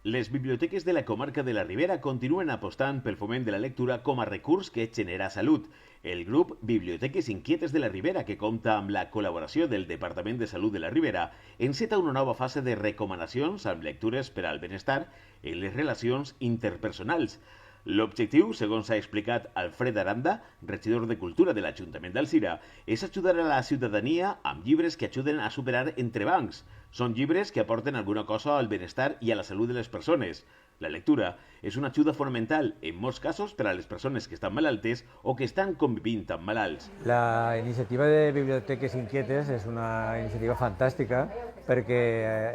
Les biblioteques de la comarca de la Ribera continuen apostant pel foment de la lectura com a recurs que genera salut. El grup Biblioteques Inquietes de la Ribera, que compta amb la col·laboració del Departament de Salut de la Ribera, enceta una nova fase de recomanacions amb lectures per al benestar en les relacions interpersonals. L'objectiu, segons ha explicat Alfred Aranda, regidor de Cultura de l'Ajuntament d'Alzira, és ajudar a la ciutadania amb llibres que ajuden a superar entrebancs. Són llibres que aporten alguna cosa al benestar i a la salut de les persones. La lectura és una ajuda fonamental, en molts casos, per a les persones que estan malaltes o que estan convivint amb malalts. La iniciativa de Biblioteques Inquietes és una iniciativa fantàstica perquè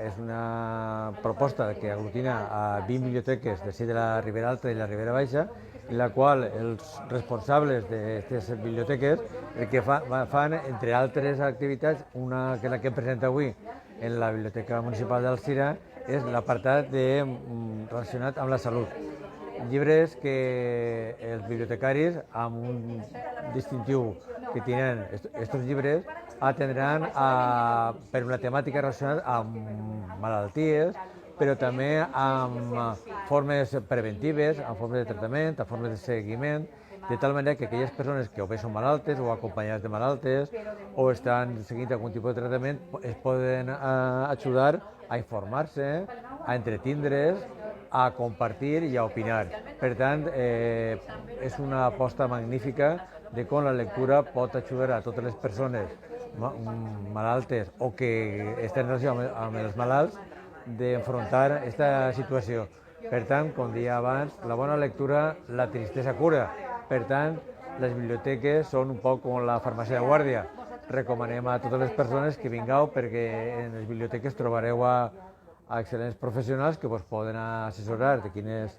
és una proposta que aglutina a 20 biblioteques de la Ribera Alta i la Ribera Baixa, en la qual els responsables d'aquestes biblioteques el que fan, entre altres activitats, una que és la que hem presentat avui en la Biblioteca Municipal d'Alzira, és l'apartat relacionat amb la salut. Llibres que els bibliotecaris, amb un distintiu que tenen aquests llibres, atendran per una temàtica relacionada amb malalties, però també amb formes preventives, amb formes de tractament, amb formes de seguiment, de tal manera que aquelles persones que o bé són malaltes o acompanyades de malaltes o estan seguint algun tipus de tractament es poden ajudar a informar-se, a entretindre's, a compartir i a opinar. Per tant, és una aposta magnífica de com la lectura pot ajudar a totes les persones malaltes o que estan en relació amb els malalts d'enfrontar aquesta situació. Per tant, com deia abans, la bona lectura, la tristesa cura. Per tant, les biblioteques són un poc com la farmàcia de guàrdia. Recomanem a totes les persones que vingueu perquè en les biblioteques trobareu a excel·lents professionals que vos poden assessorar de quines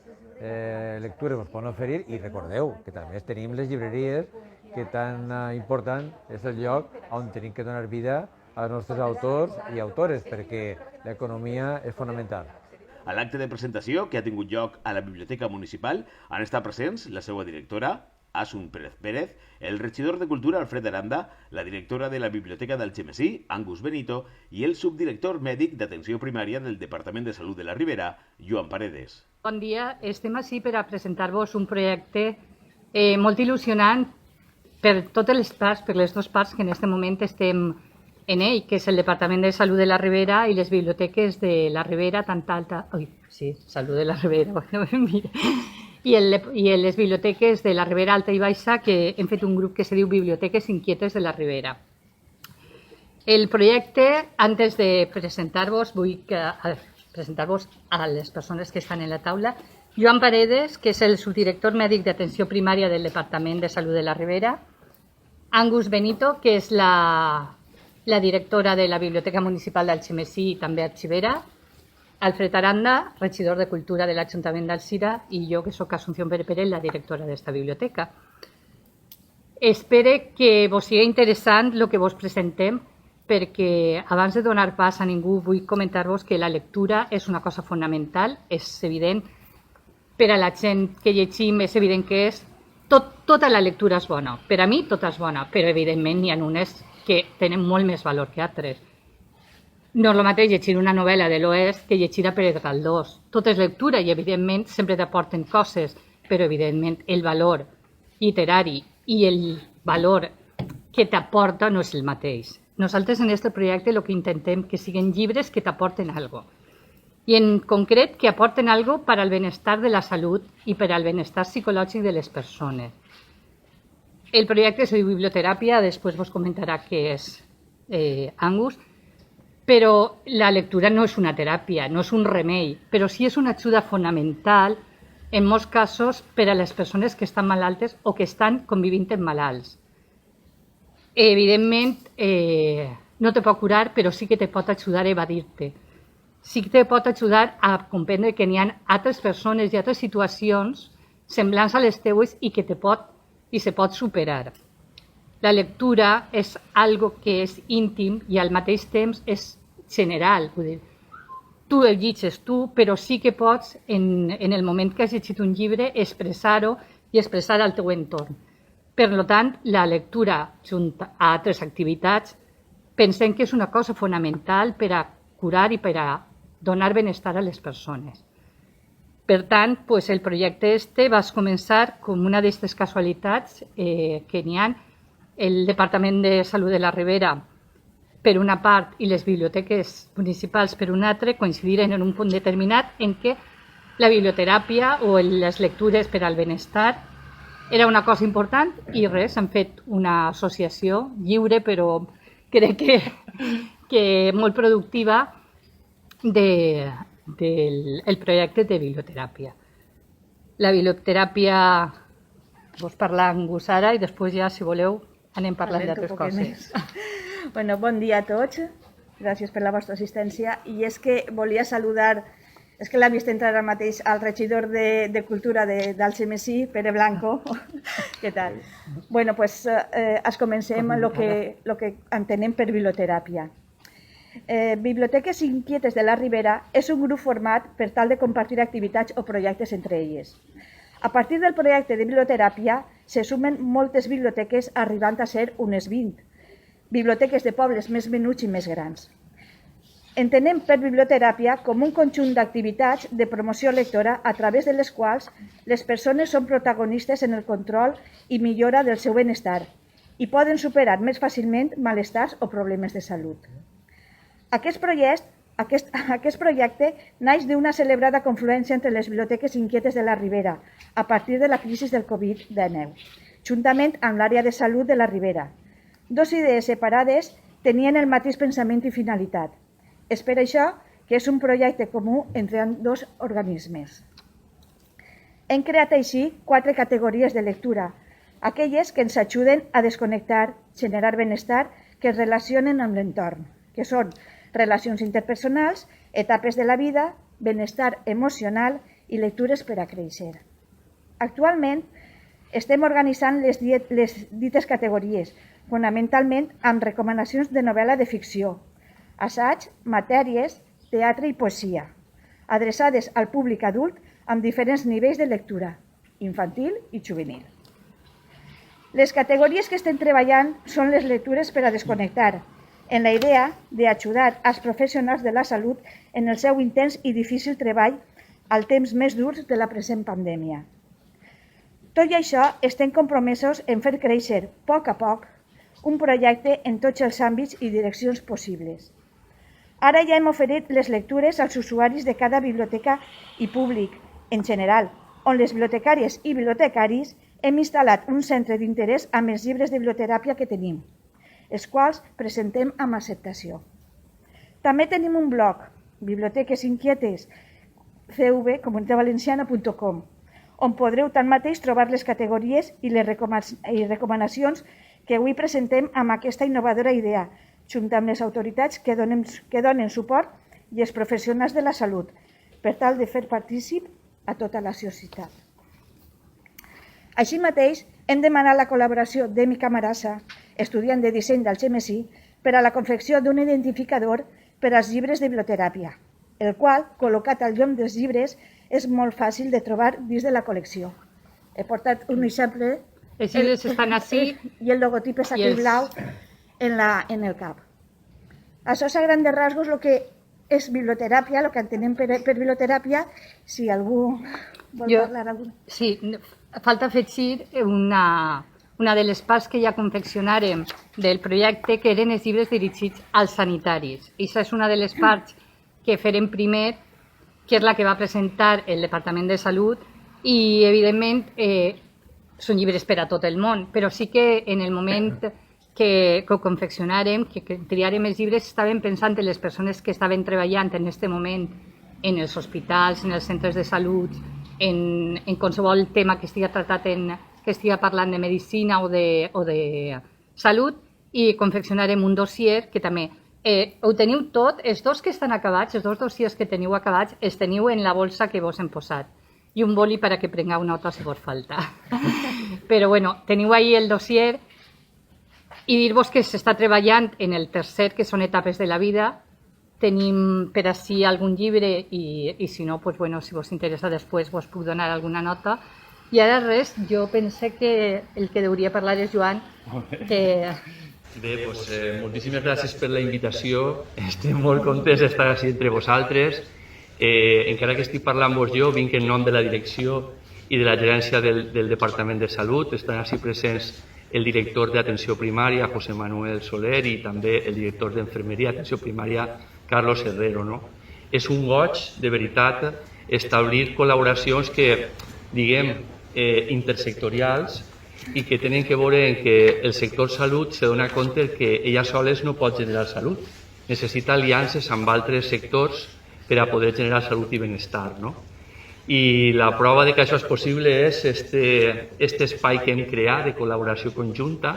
lectures vos poden oferir i recordeu que també tenim les llibreries, que tan important és el lloc on tenim que donar vida als nostres autors i autores perquè l'economia és fonamental. A l'acte de presentació que ha tingut lloc a la Biblioteca Municipal han estat presents la seva directora, Asun Pérez Pérez, el regidor de Cultura, Alfred Aranda, la directora de la Biblioteca d'Algemesí, Angus Benito, i el subdirector mèdic d'Atenció Primària del Departament de Salut de la Ribera, Joan Paredes. Bon dia, estem ací per a presentar-vos un projecte molt il·lusionant per totes les parts, per les dues parts que en aquest moment estem en ell, que és el Departament de Salut de la Ribera i les biblioteques de la Ribera, Salut de la Ribera, bueno, mira, i les biblioteques de la Ribera Alta i Baixa, que hem fet un grup que se diu Biblioteques Inquietes de la Ribera. El projecte, antes de presentar-vos, vull presentar-vos a les persones que estan en la taula. Joan Paredes, que és el subdirector mèdic d'Atenció Primària del Departament de Salut de la Ribera. Angus Benito, que és la directora de la Biblioteca Municipal d'Algemesí i també arxivera, Alfred Aranda, regidor de Cultura de l'Ajuntament d'Alzira, i jo, que soc Asunción Pérez Pérez, la directora d'esta biblioteca. Espero que vos sigui interessant el que vos presentem, perquè abans de donar pas a ningú vull comentar-vos que la lectura és una cosa fonamental, és evident, per a la gent que llegim és evident que tota la lectura és bona. Per a mi tota és bona, però evidentment n'hi ha unes que tenen molt més valor que altres. No és el mateix llegir una novel·la de l'Oest que llegir a Pérez Galdós. Tot és lectura i, evidentment, sempre t'aporten coses, però, evidentment, el valor literari i el valor que t'aporta no és el mateix. Nosaltres, en aquest projecte, el que intentem que siguin llibres que t'aporten alguna cosa. I, en concret, que aporten alguna cosa per al benestar de la salut i per al benestar psicològic de les persones. El projecte es diu biblioteràpia, després vos comentarà què és Angus, però la lectura no és una teràpia, no és un remei, però sí és una ajuda fonamental en molts casos per a les persones que estan malaltes o que estan convivint amb malalts. Evidentment, no te pot curar, però sí que te pot ajudar a evadir-te. Sí que te pot ajudar a comprendre que n'hi ha altres persones i altres situacions semblants a les teues i que se pot superar. La lectura és algo que és íntim i al mateix temps és general. Vull dir, tu el llegeixes tu, però sí que pots, en el moment que has llegit un llibre, expressar-ho i expressar al teu entorn. Per tant, la lectura, junt a altres activitats, pensem que és una cosa fonamental per a curar i per a donar benestar a les persones. Per tant, el projecte va començar com una d'aquestes casualitats que n'hi ha. El Departament de Salut de la Ribera, per una part, i les biblioteques municipals per una altra, coincidiren en un punt determinat en què la biblioteràpia o les lectures per al benestar era una cosa important i res, han fet una associació lliure, però crec que molt productiva del projecte de biblioteràpia. La biblioteràpia, vos parlar amb vos ara i després ja, si voleu, anem parlant d'altres coses. Bueno, bon dia a tots, gràcies per la vostra assistència. I és que volia saludar, és que l'ha vist entrar ara mateix al regidor de Cultura d'Algemesí, Pere Blanco. Què tal? Bueno, pues comencem el que entenem per biblioteràpia. Biblioteques Inquietes de la Ribera és un grup format per tal de compartir activitats o projectes entre elles. A partir del projecte de biblioteràpia se sumen moltes biblioteques arribant a ser unes 20, biblioteques de pobles més menuts i més grans. Entenem per biblioteràpia com un conjunt d'activitats de promoció lectora a través de les quals les persones són protagonistes en el control i millora del seu benestar i poden superar més fàcilment malestars o problemes de salut. Aquest projecte naix d'una celebrada confluència entre les biblioteques inquietes de la Ribera a partir de la crisi del Covid-19, juntament amb l'àrea de salut de la Ribera. Dos idees separades tenien el mateix pensament i finalitat. És per això que és un projecte comú entre dos organismes. Hem creat així 4 categories de lectura, aquelles que ens ajuden a desconnectar, generar benestar, que es relacionen amb l'entorn, que són relacions interpersonals, etapes de la vida, benestar emocional i lectures per a créixer. Actualment estem organitzant les dites categories, fonamentalment amb recomanacions de novel·la de ficció, assaig, matèries, teatre i poesia, adreçades al públic adult amb diferents nivells de lectura, infantil i juvenil. Les categories que estem treballant són les lectures per a desconnectar, en la idea d'ajudar als professionals de la salut en el seu intens i difícil treball al temps més durs de la present pandèmia. Tot i això, estem compromesos en fer créixer, a poc, un projecte en tots els àmbits i direccions possibles. Ara ja hem oferit les lectures als usuaris de cada biblioteca i públic, en general, on les bibliotecàries i bibliotecaris hem instal·lat un centre d'interès amb els llibres de biblioteràpia que tenim, els quals presentem amb acceptació. També tenim un blog, Biblioteques Inquietes, cv.comunitatevalenciana.com, on podreu tanmateix trobar les categories i les recomanacions que avui presentem amb aquesta innovadora idea, junt amb les autoritats que donen suport i els professionals de la salut, per tal de fer partícip a tota la societat. Així mateix, hem demanat la col·laboració d'Emi Camarasa, estudiant de disseny d'Algemesí, per a la confecció d'un identificador per als llibres de biblioteràpia, el qual, col·locat al lloc dels llibres, és molt fàcil de trobar dins de la col·lecció. He portat un exemple. Els llibres estan així. I el logotip és aquí blau en el cap. Això és a grans rasgos el que és biblioteràpia, el que entenem per biblioteràpia, si algú vol parlar alguna. Sí, falta afegir una de les parts que ja confeccionàrem del projecte, que eren els llibres dirigits als sanitaris. I aquesta és una de les parts que farem primer, que és la que va presentar el Departament de Salut, i evidentment són llibres per a tot el món, però sí que en el moment que ho confeccionàrem, que triàrem els llibres, estàvem pensant en les persones que estaven treballant en aquest moment en els hospitals, en els centres de salut, en qualsevol tema que estigui tratat que estigui parlant de medicina o de salut, i confeccionarem un dossier que també ho teniu tot, els dos que estan acabats, els dos dossiers que teniu acabats, els teniu en la bolsa que vos hem posat, i un boli per a que prengueu nota si vos falta. Però bueno, teniu ahí el dossier, i dir-vos que s'està treballant en el tercer, que són etapes de la vida. Tenim per ací algun llibre i si no, si vos interessa després vos puc donar alguna nota. I ara res, jo pensé que el que hauria parlar és Joan. Bé, moltíssimes gràcies per la invitació. Estem molt contents d'estar així entre vosaltres. encara que estic parlant-vos jo, vinc en nom de la direcció i de la gerència del Departament de Salut. Estan així presents el director d'atenció primària, José Manuel Soler, i també el director d'Enfermeria Atenció Primària, Carlos Herrero. No? És un goig, de veritat, establir col·laboracions que, diguem, intersectorials i que tenen que veure en que el sector salut se dona compte que ella soles no pot generar salut. Necessita aliances amb altres sectors per a poder generar salut i benestar. No? I la prova de que això és possible és este espai que hem creat de col·laboració conjunta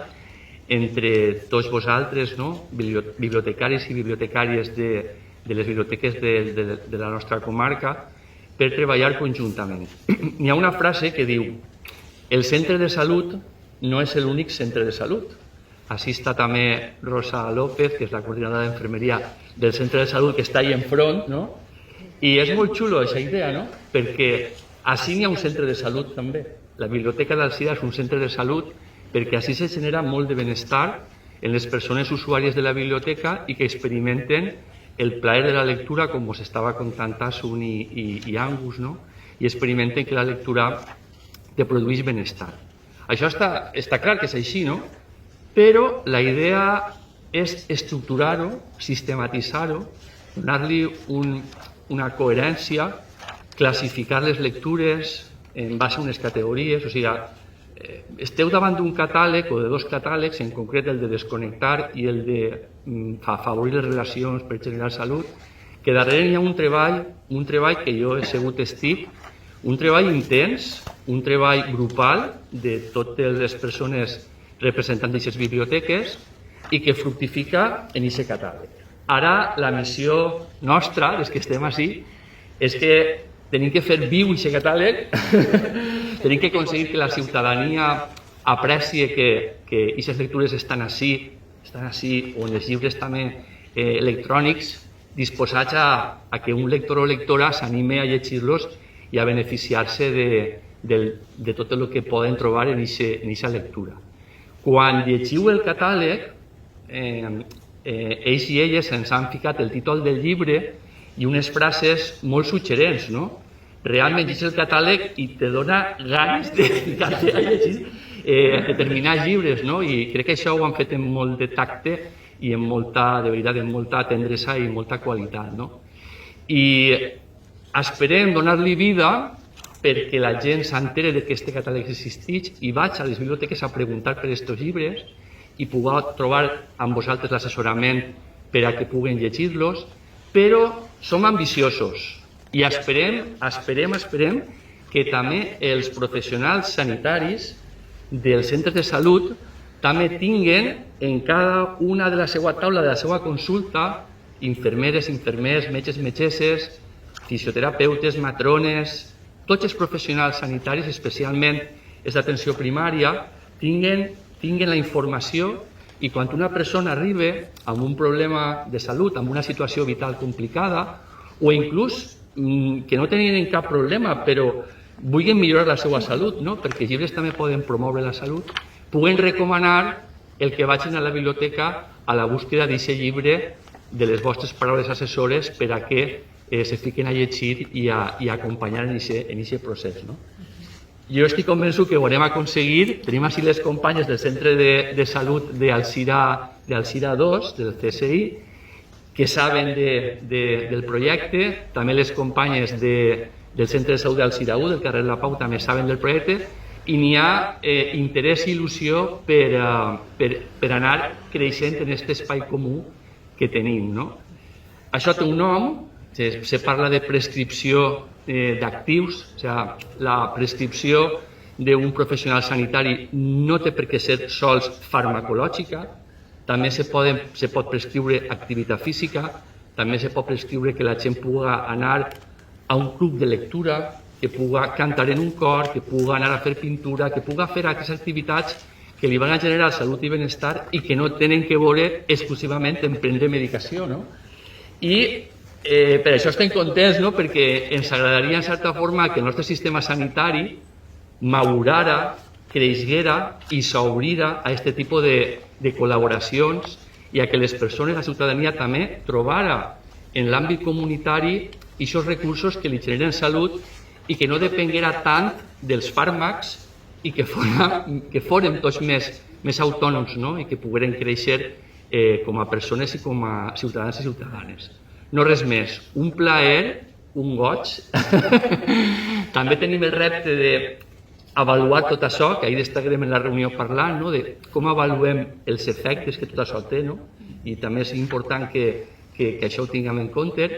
entre tots vosaltres, no? Bibliotecaris i bibliotecàries de les biblioteques de la nostra comarca, per treballar conjuntament. N'hi ha una frase que diu: el centre de salut no és l'únic centre de salut. Així està també Rosa López, que és la coordinadora d'enfermeria del centre de salut, que està ahí enfront, no? I és molt xulo aquesta idea, no? Perquè així n'hi ha un centre de salut també. La biblioteca d'Alzira és un centre de salut perquè així se genera molt de benestar en les persones usuàries de la biblioteca i que experimenten el plaer de la lectura, com us estava contant Asun i Angus, no? I experimenten que la lectura te produeix benestar. Això està clar que és així, no? Però la idea és estructurar-ho, sistematitzar-ho, donar-li una coherència, classificar les lectures en base a unes categories, o sigui, esteu davant d'un catàleg o de dos catàlegs, en concret el de desconnectar i el de afavorir les relacions per generar salut, que darrere hi ha un treball que jo he sigut testig, un treball intens, un treball grupal de totes les persones representants d'aquestes biblioteques i que fructifica en aquest catàleg. Ara la missió nostra, des que estem així, és que tenim que fer viu aquest catàleg, tenim que aconseguir que la ciutadania aprecie que aquestes lectures estan així, o en els llibres també electrònics, disposats a que un lector o lectora s'anime a llegir-los i a beneficiar-se de tot el que poden trobar en aquesta lectura. Quan llegiu el catàleg, ells i elles ens han ficat el títol del llibre i unes frases molt suggerents, no? Realment llegeix el catàleg i te dona ganes de ficar-te a llegir determinats llibres, no? I crec que això ho han fet amb molt de tacte i amb molta, de veritat, amb molta tendresa i molta qualitat, no? I esperem donar-li vida perquè la gent s'entere que aquest catàleg existeix i vaig a les biblioteques a preguntar per aquests llibres i poder trobar amb vosaltres l'assessorament per a que puguen llegir-los, però som ambiciosos i esperem que també els professionals sanitaris dels centres de salut també tinguen en cada una de la seva taula, de la seva consulta, infermeres, metges, metgesses, fisioterapeutes, matrones, tots els professionals sanitaris, especialment els d'atenció primària, tinguen la informació i quan una persona arriba amb un problema de salut, amb una situació vital complicada, o inclús que no tenien cap problema, però vulguin millorar la seva salut, no? Perquè els llibres també poden promoure la salut, puguen recomanar el que vagin a la biblioteca a la búsqueda d'aquest llibre de les vostres paraules assessores per a que se fiquen a llegir i a acompanyar en aquest procés, no? Jo estic convençut que ho haurem aconseguit. Tenim així les companyes del Centre de Salut d'Alzira 2, del CSI, que saben del projecte, també les companyes del Centre de Salut d'Alzira 1, del carrer La Pau, també saben del projecte, i n'hi ha interès i il·lusió per anar creixent en aquest espai comú que tenim, no? Això té un nom, se parla de prescripció d'actius, o sigui, la prescripció d'un professional sanitari no té per què ser sols farmacològica, també se pot prescriure activitat física, també se pot prescriure que la gent pugui anar a un club de lectura, que pugui cantar en un cor, que pugui anar a fer pintura, que pugui fer aquestes activitats que li van a generar salut i benestar i que no tenen que veure exclusivament en prendre medicació, no? I per això estem contents, no? Perquè ens agradaria, en certa forma, que el nostre sistema sanitari madurara, creixera i s'obrira a aquest tipus de col·laboracions i a que les persones, la ciutadania també, trobara en l'àmbit comunitari aquests recursos que li generen salut i que no depenguera tant dels fàrmacs i que fórem tots més autònoms, no? I que pogueren créixer com a persones i com a ciutadans i ciutadanes. No res més, un plaer, un goig. També tenim el repte d'avaluar tot això, que ahir estarem en la reunió parlant, no? De com avaluem els efectes que tot això té, no? I també és important que això ho tinguem en compte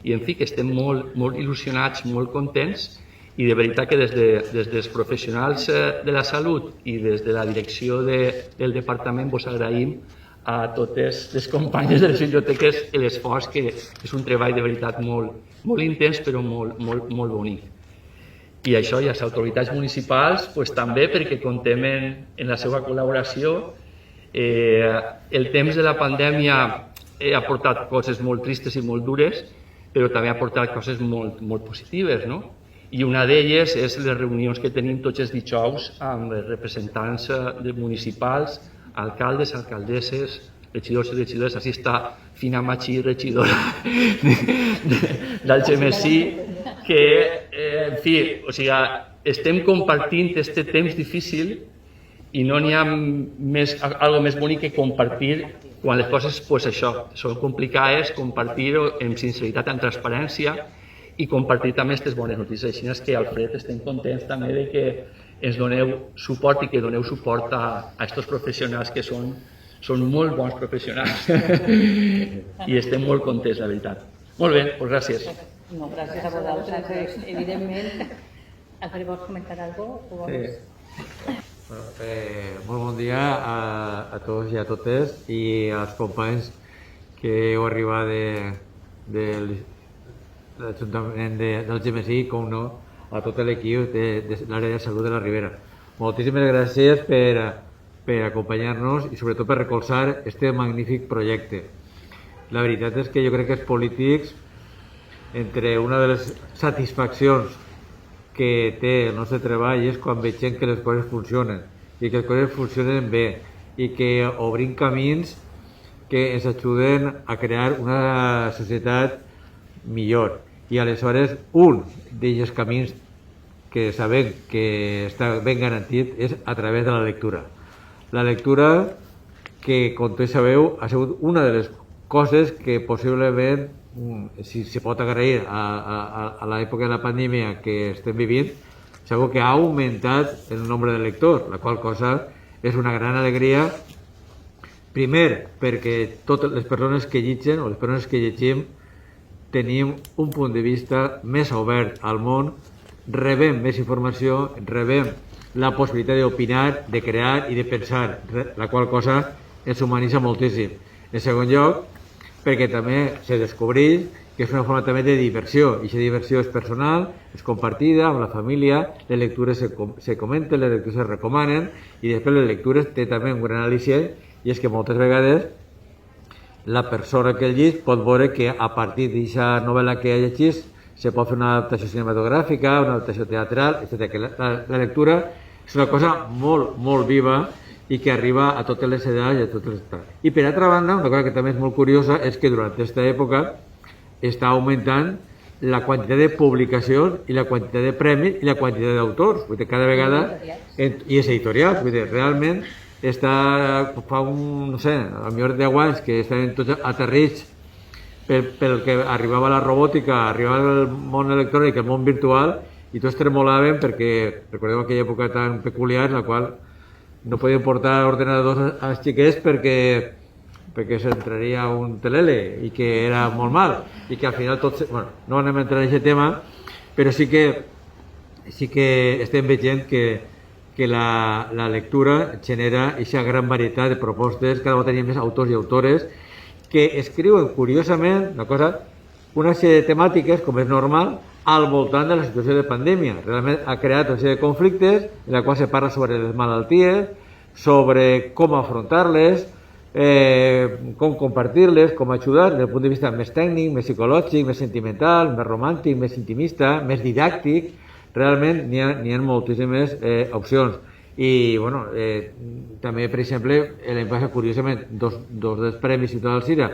i en fi, que estem molt il·lusionats, molt contents i de veritat que des dels professionals de la salut i des de la direcció del departament vos agraïm a totes les companyes de les biblioteques l'esforç, que és un treball de veritat molt intens però molt bonic. I això, i les autoritats municipals també, perquè comptem en la seva col·laboració. El temps de la pandèmia ha portat coses molt tristes i molt dures, però també ha portat coses molt positives, no? I una d'elles és les reunions que tenim tots els dijous amb els representants municipals, alcaldes, alcaldesses, regidors i regidores. Així està Fina Machí, regidora d'Algemesí, que, en fi, estem compartint aquest temps difícil i no n'hi ha algo més bonic que compartir quan les coses, això, són complicades, compartir-ho amb sinceritat, amb transparència i compartir també aquestes bones notícies. Així és que, Alfred, estem contents també de que ens doneu suport i que doneu suport a aquests professionals que són molt bons professionals i estem molt contents, la veritat. Molt bé, doncs gràcies. No, gràcies a vosaltres, evidentment. Alfred, vols comentar alguna cosa? Molt bon dia a tots i a totes i als companys que heu arribat de l'Ajuntament d'Algemesí, com no, a tot l'equip de l'àrea de salut de la Ribera. Moltíssimes gràcies per acompanyar-nos i sobretot per recolzar aquest magnífic projecte. La veritat és que jo crec que els polítics, entre una de les satisfaccions que té el nostre treball és quan veiem que les coses funcionen i que les coses funcionen bé i que obrim camins que ens ajuden a crear una societat millor. I aleshores un d'aquests camins que sabem que està ben garantit és a través de la lectura. La lectura que, com tots sabeu, ha sigut una de les coses que possiblement, si se pot agrair a l'època de la pandèmia que estem vivint, segur que ha augmentat el nombre de lectors, la qual cosa és una gran alegria. Primer, perquè totes les persones que llegeixen o les persones que llegim tenim un punt de vista més obert al món, rebem més informació, rebem la possibilitat d'opinar, de crear i de pensar, la qual cosa ens humanitza moltíssim. En segon lloc, perquè també se descobreix que és una forma també de diversió, i aquesta diversió és personal, és compartida amb la família, les lectures se comenten, les lectures se recomanen, i després les lectures té també un gran al·licient, i és que moltes vegades la persona que llegeix pot veure que a partir d'aquesta novel·la que ha llegit se pot fer una adaptació cinematogràfica, una adaptació teatral, etc. Que la lectura és una cosa molt viva i que arriba a totes les edats i a totes les edats. I per altra banda, una cosa que també és molt curiosa és que durant aquesta època està augmentant la quantitat de publicacions i la quantitat de premis i la quantitat d'autors. Vull dir, cada vegada... I és editorials. Vull dir, realment fa no sé, a millor 10 anys que estaven tots aterrits pel que arribava la robòtica, arribava el món electrònic, el món virtual, i tots tremolaven perquè recordeu aquella època tan peculiar en la qual no podien portar ordenadors als xiquets perquè s'entraria un telele i que era molt mal i que al final tots... Bueno, no anem a entrar en aquest tema, però sí que estem veient que la lectura genera aquesta gran varietat de propostes, cada vegada tenim més autors i autores que escriuen, curiosament, una sèrie de temàtiques, com és normal, al voltant de la situació de pandèmia. Realment ha creat una sèrie de conflictes en la qual se parla sobre les malalties, sobre com afrontar-les, com compartir-les, com ajudar, des del punt de vista més tècnic, més psicològic, més sentimental, més romàntic, més intimista, més didàctic. Realment n'hi ha moltíssimes opcions. I també, per exemple, l'any passat, curiosament, dos dels Premis Ciutadà d'Alzira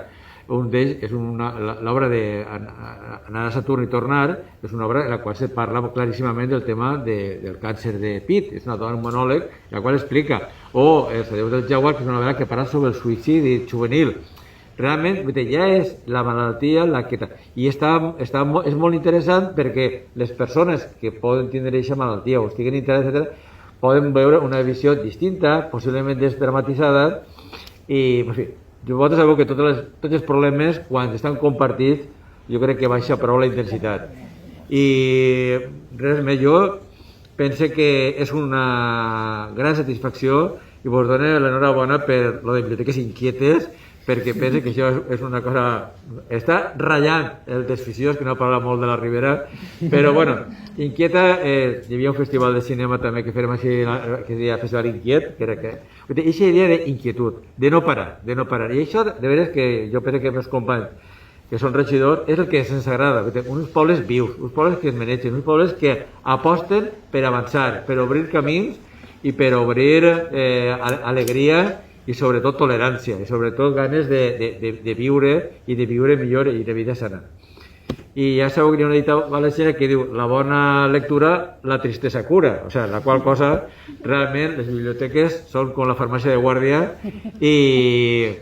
Un d'ells és l'obra d'Anar a Saturn i tornar, és una obra en la qual se parla claríssimament del tema del càncer de pit. És una dona, un monòleg, la qual explica. O Els adeus del jaguar, que és una novel·la que parla sobre el suïcidi juvenil. Realment, ja és la malaltia la que... I és molt interessant perquè les persones que poden tindre aquesta malaltia o estiguen interessades, poden veure una visió distinta, possiblement desdramatitzada, i, en fi, vosaltres sabeu que tots els problemes, quan estan compartits, jo crec que baixa prou la intensitat. I res més, jo penso que és una gran satisfacció i vos dono l'enhorabona per lo de Biblioteques Inquietes, perquè penso que això és una cosa... Està ratllant el desficiós, que no parla molt de la Ribera, però, bueno, Inquieta, hi havia un festival de cinema també que fèrem així, que es deia Festival Inquiet, que era que... Aquesta idea d'inquietud, de no parar. I això, de veres, que jo penso que els companys que són regidors, és el que ens agrada. Uns pobles vius, uns pobles que es manegen, uns pobles que aposten per avançar, per obrir camins i per obrir alegria i sobretot tolerància, i sobretot ganes de viure i de viure millor i de vida sana. I ja sabeu que hi ha una dita valenciana que diu la bona lectura, la tristesa cura, o sigui, la qual cosa realment les biblioteques són com la farmàcia de guàrdia i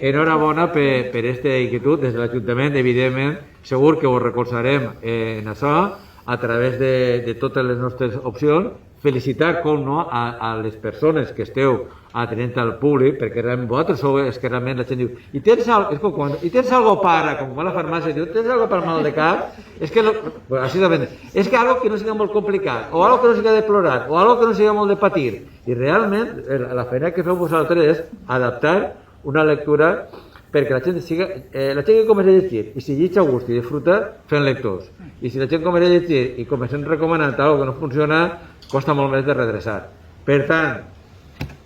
enhorabona per aquesta inquietud des de l'Ajuntament. Evidentment, segur que us recolzarem en això a través de totes les nostres opcions. Felicitar, com no, a les persones que esteu atenent al públic, perquè realment vosaltres sou els que realment la gent diu i tens algo para, com a la farmàcia diu, tens algo para mal de cap, és que algo que no sigui molt complicat, o algo que no sigui de plorar, o algo que no sigui molt de patir, i realment la feina que feu vosaltres és adaptar una lectura perquè la gent que comença a llegir i si llegeix a gust i disfruta, fent lectors, i si la gent comença a llegir i comencem recomanant algo que no funciona, costa molt més de redreçar. Per tant,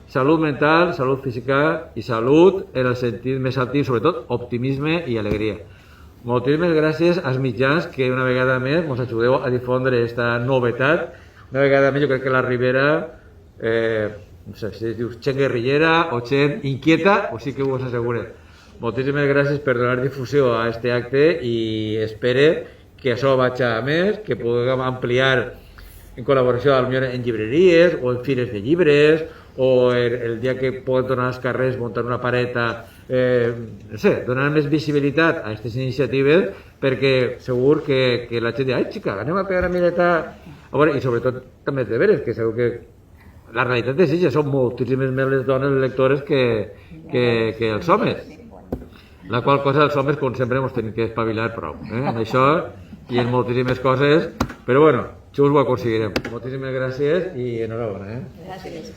salut mental, salut física i salut en el sentit més altiu, sobretot optimisme i alegria. Moltíssimes gràcies als mitjans que una vegada més ens ajudeu a difondre aquesta novetat. Una vegada més jo crec que la Ribera, no sé si es diu gent guerrillera o gent inquieta, o sí que us asseguré. Moltíssimes gràcies per donar difusió a aquest acte i espero que això vagi a més, que puguem ampliar en col·laboració en llibreries o en fires de llibres o el dia que poden tornar als carrers muntar una pareta, no sé, donar més visibilitat a aquestes iniciatives perquè segur que la gent diu ai xica, anem a pegar a mireta a veure, i sobretot també és de veres que segur que la realitat és això, són moltíssimes més les dones lectores que els homes, la qual cosa els homes com sempre ens tenim que espavilar prou en això i en moltíssimes coses, però bueno, això ho aconseguirem. Moltíssimes gràcies i enhorabona. Gràcies.